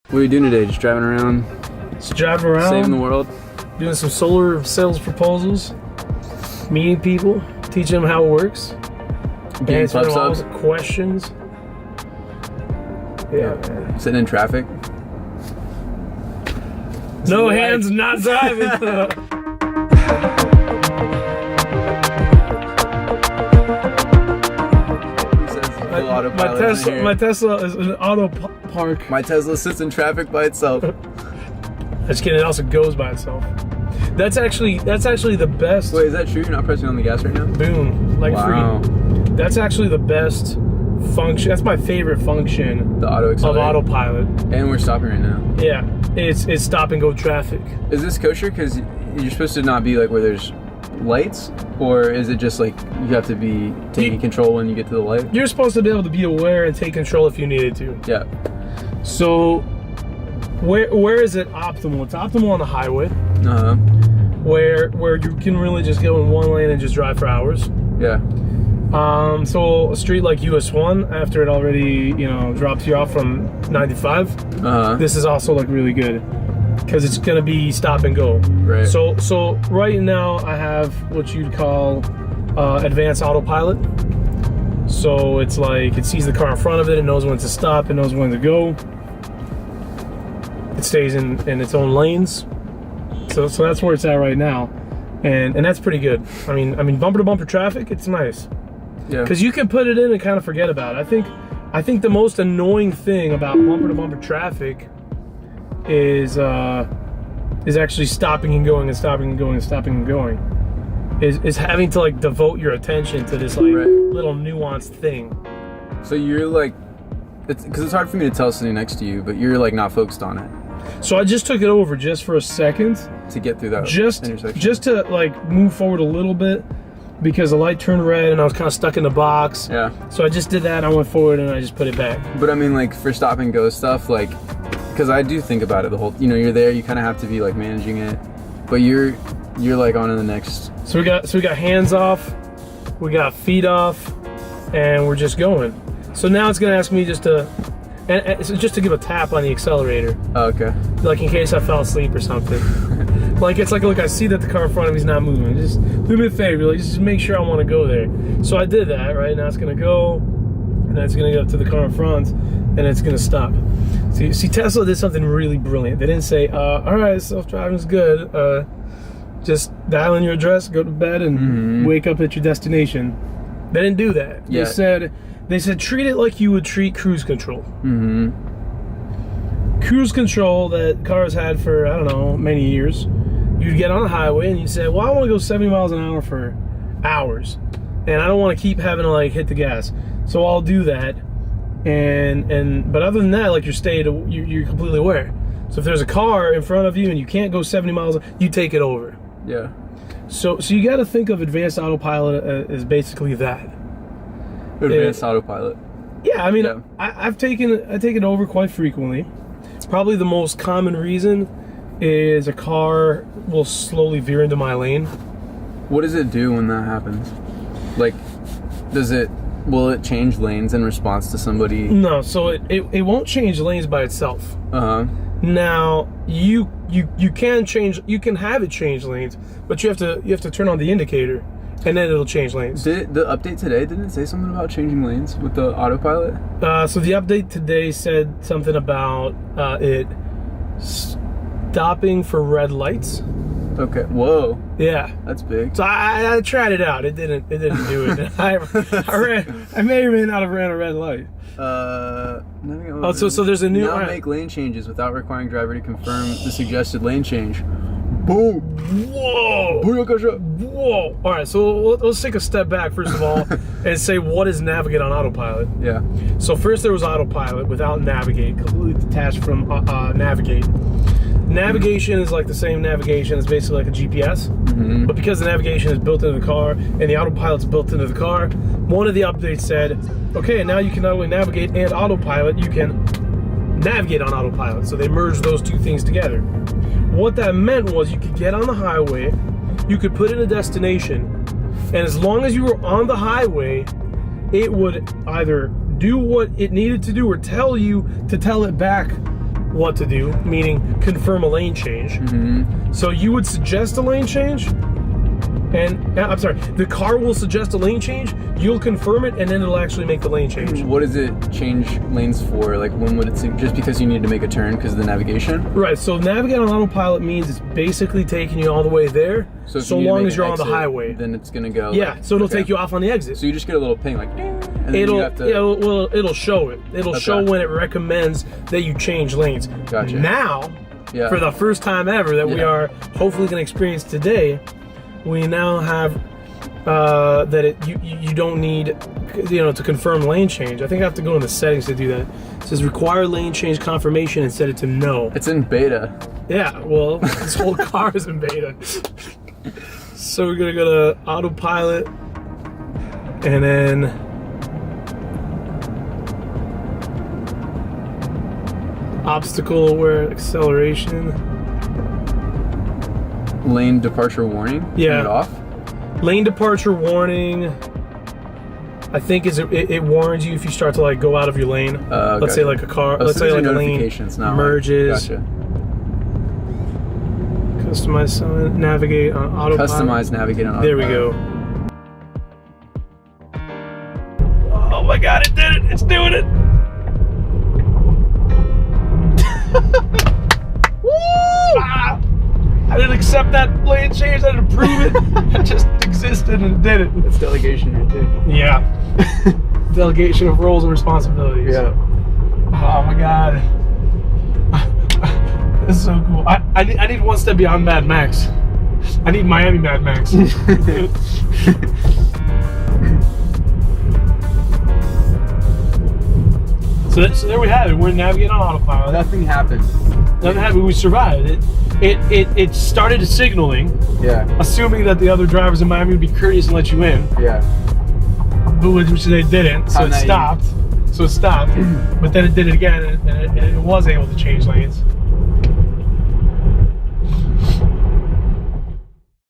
What are you doing today? Just driving around? Just driving around. Saving the world? Doing some solar sales proposals. Meeting people. Teaching them how it works. Answering all the questions. Yeah, man. Sitting in traffic? No hands, not driving. My Tesla is an auto park. My Tesla sits in traffic by itself. Just kidding, it also goes by itself. That's actually the best. Wait, is that true? You're not pressing on the gas right now? Boom, like wow. free. That's actually the best function. That's my favorite function. The auto accelerator. Of autopilot. And we're stopping right now. Yeah, it's stop and go traffic. Is this kosher? Because you're supposed to not be like where there's lights, or is it just like you have to be taking control when you get to the light? You're supposed to be able to be aware and take control if you needed to. Yeah. So where is it optimal? It's optimal on the highway. Uh-huh. Where you can really just go in one lane and just drive for hours. Yeah. So a street like US 1, after it already, drops you off from 95, this is also like really good because it's gonna be stop and go. Right. So right now I have what you'd call advanced autopilot. So it's like it sees the car in front of it, it knows when to stop, it knows when to go. It stays in its own lanes. So that's where it's at right now, and that's pretty good. I mean bumper to bumper traffic, it's nice. Yeah. Because you can put it in and kind of forget about it. I think the most annoying thing about bumper to bumper traffic is actually stopping and going and stopping and going and stopping and going. Is having to like devote your attention to this like little nuanced thing. So you're like, because it's hard for me to tell sitting next to you, but you're like not focused on it. So I just took it over just for a second to get through that intersection. Just to like move forward a little bit because the light turned red and I was kind of stuck in the box. Yeah. So I just did that. I went forward and I just put it back. But I mean, like for stop and go stuff, like, because I do think about it the whole. You're there. You kind of have to be like managing it, but you're like on to the next. So we got hands off, we got feet off, and we're just going. So now it's gonna ask me just to give a tap on the accelerator. Oh, okay. Like in case I fell asleep or something. Like it's like, look, I see that the car in front of me is not moving. Just do me a favor, like just make sure I want to go there. So I did that, right? Now it's gonna go, and then it's gonna go up to the car in front, and it's gonna stop. See, Tesla did something really brilliant. They didn't say, all right, self-driving's good. Just dial in your address, go to bed, and wake up at your destination. They didn't do that. Yeah. They said treat it like you would treat cruise control. Cruise control that cars had for, I don't know, many years. You'd get on the highway and you'd say, well, I want to go 70 miles an hour for hours. And I don't want to keep having to like hit the gas. So I'll do that. But other than that, like you're completely aware. So if there's a car in front of you and you can't go 70 miles, you take it over. Yeah. So you got to think of advanced autopilot as basically that. Advanced autopilot. Yeah, I mean, yeah. I take it over quite frequently. Probably the most common reason is a car will slowly veer into my lane. What does it do when that happens? Like, will it change lanes in response to somebody? No, so it won't change lanes by itself. Now you can have it change lanes, but you have to turn on the indicator, and then it'll change lanes. Did the update today, didn't it say something about changing lanes with the autopilot? So the update today said something about it stopping for red lights. Okay. Whoa. Yeah. That's big. So I tried it out. It didn't do it. I may or may not have ran a red light. So there's a new. Now make lane changes without requiring driver to confirm the suggested lane change. Boom. Whoa. Whoa. All right. So let's take a step back first of all and say what is navigate on autopilot. Yeah. So first there was autopilot without navigate, completely detached from navigate. Navigation is like the same navigation. It's basically like a GPS. But because the navigation is built into the car and the autopilot's built into the car, one of the updates said, okay, now you can not only navigate and autopilot, you can navigate on autopilot. So they merged those two things together. What that meant was you could get on the highway, you could put in a destination, and as long as you were on the highway, it would either do what it needed to do or tell you to tell it back what to do, meaning confirm a lane change. So you would suggest a lane change, and I'm sorry, the car will suggest a lane change, you'll confirm it, and then it'll actually make the lane change. What does it change lanes for? Like, when would it just because you need to make a turn because of the navigation? Right, so navigate on autopilot means it's basically taking you all the way there, so long as you're on the highway. Then it's gonna go. Yeah, so it'll take you off on the exit. So you just get a little ping, like, ding, and then It'll you have to... it'll show it. It'll show when it recommends that you change lanes. Gotcha. Now, for the first time ever that we are hopefully going to experience today, we now have that you don't need, to confirm lane change. I think I have to go in the settings to do that. It says require lane change confirmation and set it to no. It's in beta. Yeah, well, this whole car is in beta. So we're gonna go to autopilot, and then obstacle aware acceleration. Lane departure warning. Yeah. Turn it off. Lane departure warning. I think it warns you if you start to like go out of your lane. Let's say like a car. Let's say like a lane merges. Gotcha. Customize navigate on autopilot. Customize navigate on autopilot. There we go. Oh my God! It did it! It's doing it! Woo! Ah, I didn't accept that lane change. I didn't approve it. It just existed and did it. It's delegation right there. Yeah. Delegation of roles and responsibilities. Yeah. Oh my God. This is so cool. I need one step beyond Mad Max. I need Miami Mad Max. So there we have it. We're navigating on autopilot. Nothing happened. Nothing happened. We survived. It started signaling. Yeah. Assuming that the other drivers in Miami would be courteous and let you in. Yeah. But which they didn't. So it stopped. But then it did it again, and it was able to change lanes.